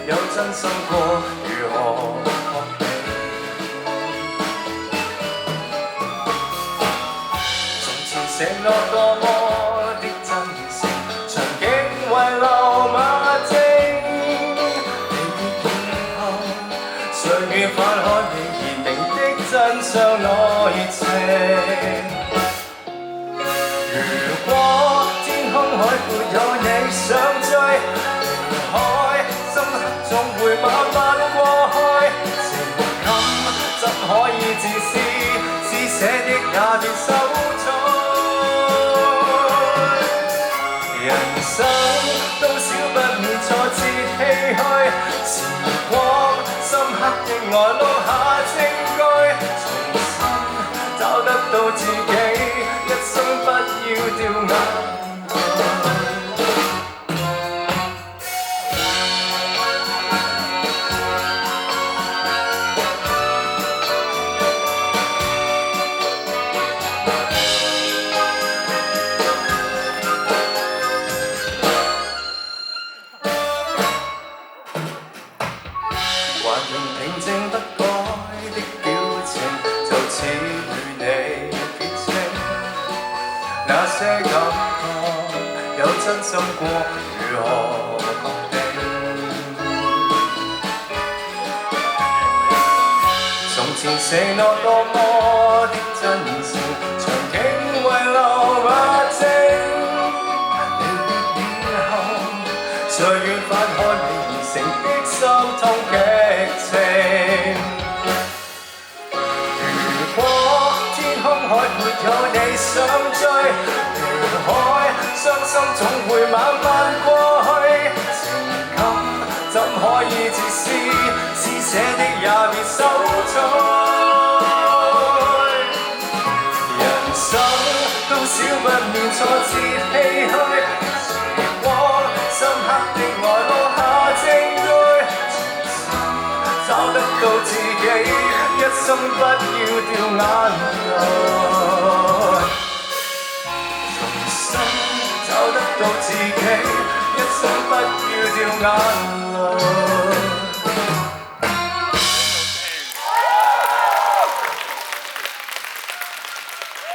有真心過，如何確定？從前承諾多麼的真誠，場景遺留物證。離別以後，誰願翻開你擬定的真相內情？如果天空海闊有你想追，離開深刻總會慢慢過去。情感怎可以自私，施捨的也別收取。人生多少不免挫折唏噓，時光深刻的愛留下證據，重新找得到自己，一生不要掉眼淚。還仍平靜不改的表情，就似與你結清。那些感覺有真心過，如何確定？從前承諾多麼的真誠，場景遺留物證。離別以後，誰願翻開你而成的心痛劇情？如果天空海闊有你想追，離開傷心總會慢慢過去。情感怎可以自私，施捨的也別收取。人生多少不免挫折唏噓，時光深刻的愛留下證據，找得到自己，一生不要掉眼淚。重新找得到自己，一生不要掉眼淚。